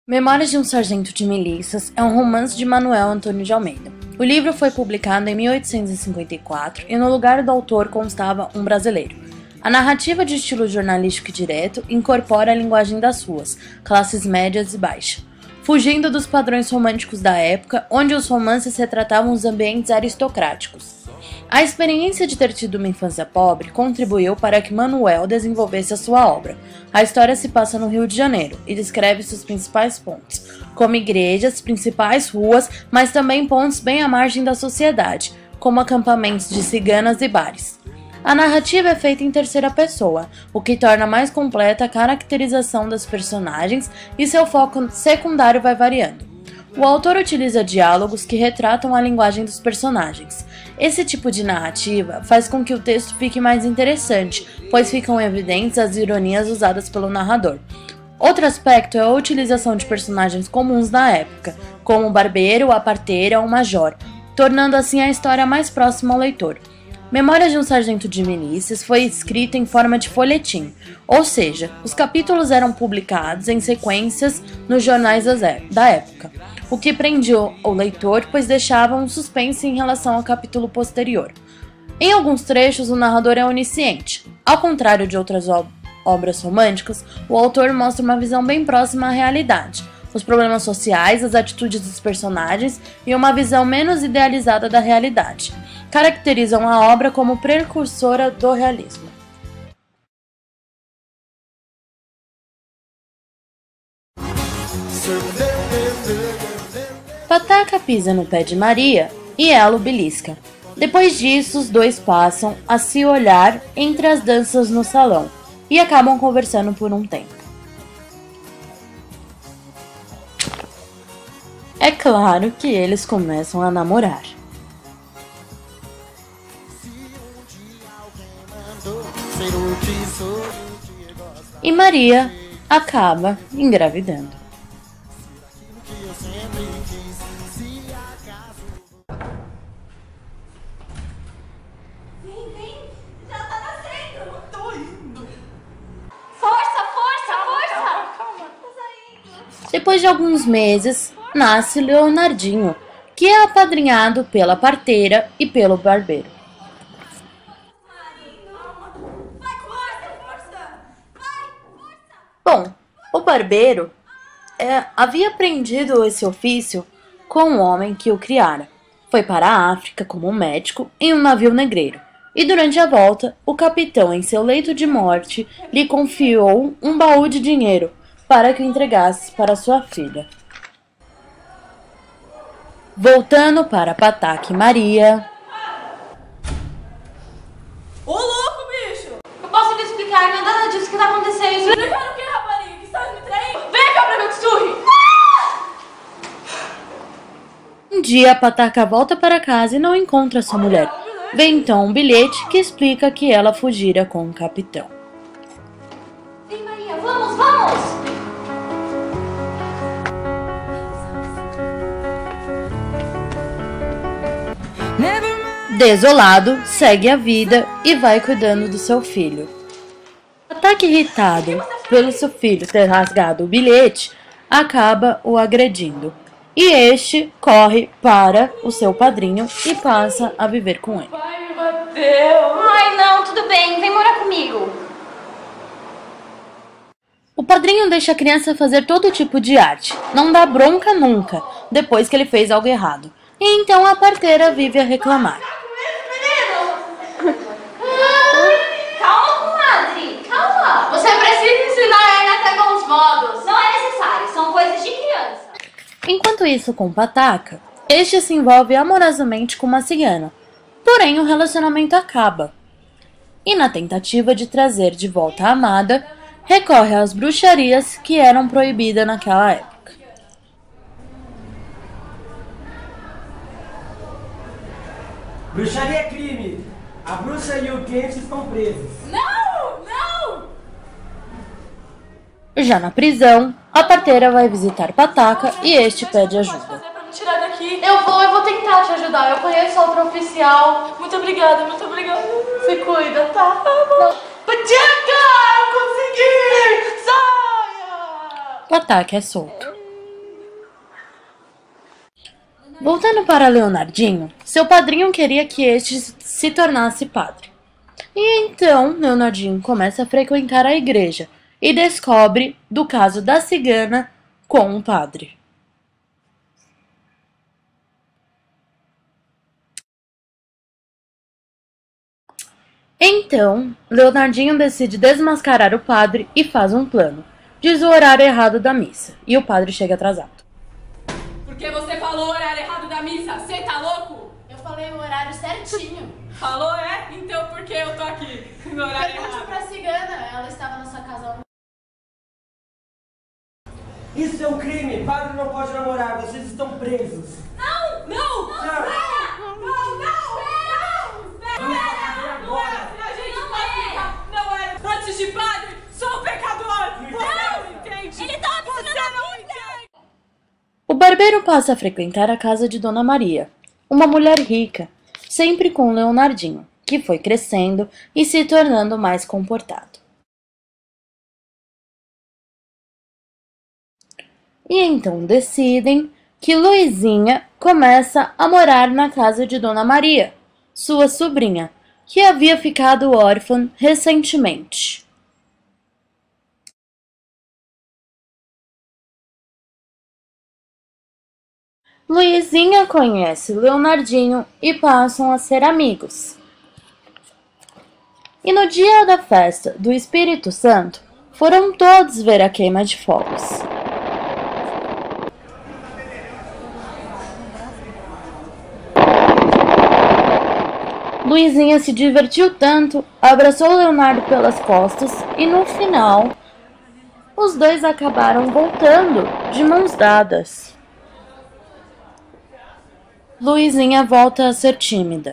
Memórias de um Sargento de Milícias é um romance de Manuel Antônio de Almeida. O livro foi publicado em 1854 e no lugar do autor constava um brasileiro. A narrativa de estilo jornalístico e direto incorpora a linguagem das ruas, classes médias e baixas, fugindo dos padrões românticos da época, onde os romances retratavam os ambientes aristocráticos. A experiência de ter tido uma infância pobre contribuiu para que Manuel desenvolvesse a sua obra. A história se passa no Rio de Janeiro e descreve seus principais pontos, como igrejas, principais ruas, mas também pontos bem à margem da sociedade, como acampamentos de ciganas e bares. A narrativa é feita em terceira pessoa, o que torna mais completa a caracterização dos personagens e seu foco secundário vai variando. O autor utiliza diálogos que retratam a linguagem dos personagens. Esse tipo de narrativa faz com que o texto fique mais interessante, pois ficam evidentes as ironias usadas pelo narrador. Outro aspecto é a utilização de personagens comuns da época, como o barbeiro, a parteira ou o major, tornando assim a história mais próxima ao leitor. Memórias de um Sargento de Milícias foi escrita em forma de folhetim, ou seja, os capítulos eram publicados em sequências nos jornais da época, o que prendia o leitor, pois deixava um suspense em relação ao capítulo posterior. Em alguns trechos, o narrador é onisciente. Ao contrário de outras obras românticas, o autor mostra uma visão bem próxima à realidade, os problemas sociais, as atitudes dos personagens e uma visão menos idealizada da realidade. Caracterizam a obra como precursora do realismo. Pataca pisa no pé de Maria e ela o belisca. Depois disso, os dois passam a se olhar entre as danças no salão e acabam conversando por um tempo. É claro que eles começam a namorar. E Maria acaba engravidando. Vem, já tá nascendo. Eu tô indo. Força! Calma. Tô saindo. Depois de alguns meses, nasce Leonardinho, que é apadrinhado pela parteira e pelo barbeiro. Bom, o barbeiro havia aprendido esse ofício com um homem que o criara. Foi para a África como médico em um navio negreiro. E durante a volta, o capitão, em seu leito de morte, lhe confiou um baú de dinheiro para que o entregasse para sua filha. Voltando para Pataca e Maria. Ô, louco, bicho! Eu posso lhe explicar, não é nada disso que tá acontecendo. Explicar o que, rapariga? Que estás me traindo? Vem cá pra ver o que surre! Um dia, Pataca volta para casa e não encontra sua mulher. Vê então um bilhete que explica que ela fugira com o capitão. Vem, Maria, vamos! Desolado, segue a vida e vai cuidando do seu filho. Pataca, irritado pelo seu filho ter rasgado o bilhete, acaba o agredindo. E este corre para o seu padrinho e passa a viver com ele. Pai, me bateu. Ai, não, tudo bem, vem morar comigo. O padrinho deixa a criança fazer todo tipo de arte, não dá bronca nunca, depois que ele fez algo errado. E então a parteira vive a reclamar. Calma, comadre, calma. Você precisa ensinar ele até bons modos. Não é necessário, são coisas de criança. Enquanto isso, com Pataca, este se envolve amorosamente com uma cigana. Porém, o relacionamento acaba. E na tentativa de trazer de volta a amada, recorre às bruxarias que eram proibidas naquela época. Bruxaria é crime. A bruxa e o cliente estão presos. Não! Já na prisão, a parteira vai visitar Pataca e este pede ajuda. Pra me tirar daqui. Eu vou tentar te ajudar. Eu conheço outro oficial. Muito obrigada. Se cuida, tá? Pataca! Eu consegui! Saia! Pataca é solto. Voltando para Leonardinho, seu padrinho queria que este se tornasse padre. E então Leonardinho começa a frequentar a igreja e descobre do caso da cigana com o padre. Então, Leonardinho decide desmascarar o padre e faz um plano. Diz o horário errado da missa e o padre chega atrasado. Por que você falou o horário errado da missa? Você tá louco? Eu falei o horário certinho. Falou, é? Então por que eu tô aqui no horário Pergunte errado? pra cigana, ela estava na sua casa. Isso é um crime! Padre não pode namorar, vocês estão presos! Não! Não! Não! Não! Não! Não! Não é assim, a gente pode ficar. Não é! Antes de padre, sou um pecador! Você não entende! Ele tá Você não entende! O barbeiro passa a frequentar a casa de Dona Maria, uma mulher rica, sempre com Leonardinho, que foi crescendo e se tornando mais comportado. E então decidem que Luizinha começa a morar na casa de Dona Maria, sua sobrinha, que havia ficado órfã recentemente. Luizinha conhece Leonardinho e passam a ser amigos. E no dia da festa do Espírito Santo, foram todos ver a queima de fogos. Luizinha se divertiu tanto, abraçou Leonardo pelas costas e no final, os dois acabaram voltando de mãos dadas. Luizinha volta a ser tímida.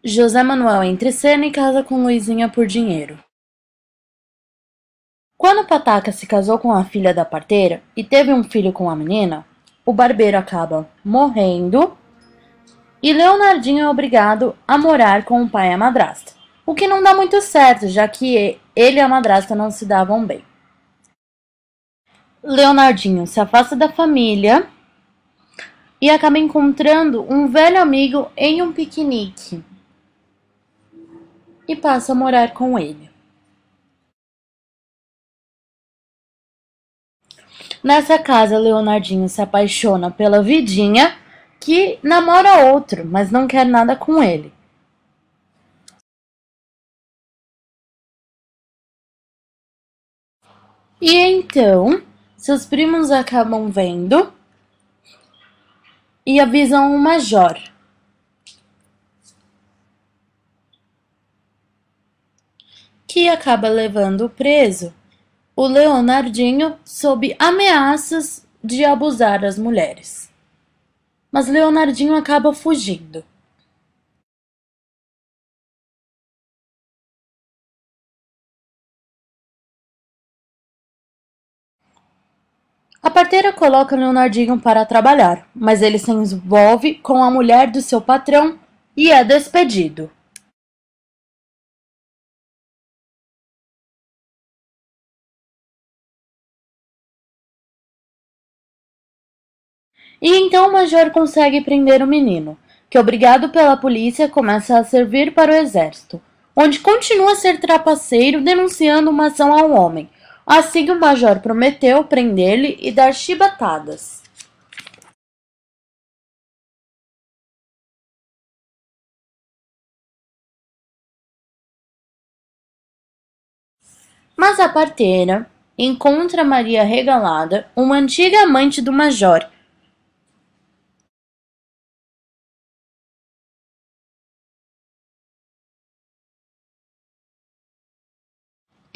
José Manuel entra em cena e casa com Luizinha por dinheiro. Quando Pataca se casou com a filha da parteira e teve um filho com a menina, o barbeiro acaba morrendo e Leonardinho é obrigado a morar com o pai e a madrasta, o que não dá muito certo, já que ele e a madrasta não se davam bem. Leonardinho se afasta da família e acaba encontrando um velho amigo em um piquenique e passa a morar com ele. Nessa casa, Leonardinho se apaixona pela Vidinha, que namora outro, mas não quer nada com ele. E então, seus primos acabam vendo e avisam o major. Que acaba levando preso o Leonardinho sob ameaças de abusar das mulheres. Mas Leonardinho acaba fugindo. A parteira coloca Leonardinho para trabalhar, mas ele se envolve com a mulher do seu patrão e é despedido. E então o major consegue prender o menino, que, obrigado pela polícia, começa a servir para o exército, onde continua a ser trapaceiro denunciando uma ação ao homem. Assim o major prometeu prender-lhe e dar chibatadas. Mas a parteira encontra Maria Regalada, uma antiga amante do major.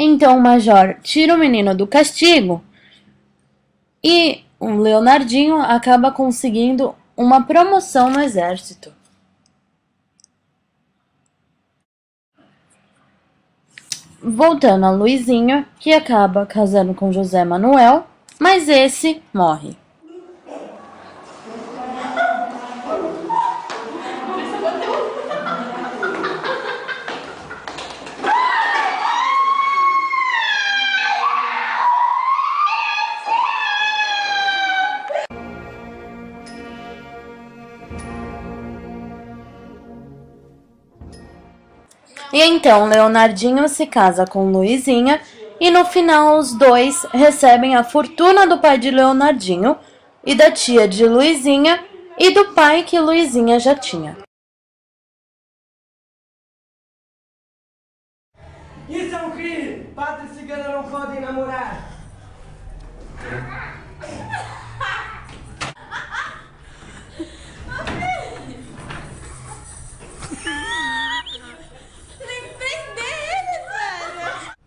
Então o major tira o menino do castigo e o Leonardinho acaba conseguindo uma promoção no exército. Voltando a Luizinho, que acaba casando com José Manuel, mas esse morre. E então Leonardinho se casa com Luizinha e no final os dois recebem a fortuna do pai de Leonardinho e da tia de Luizinha e do pai que Luizinha já tinha. Isso é um crime! Padre e cigana não podem namorar! Tem que prender eles, velho!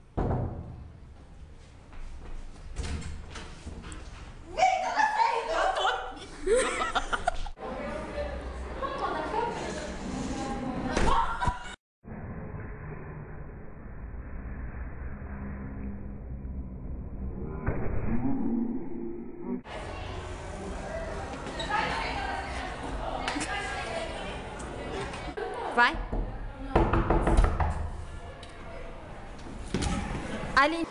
Vai. Ali.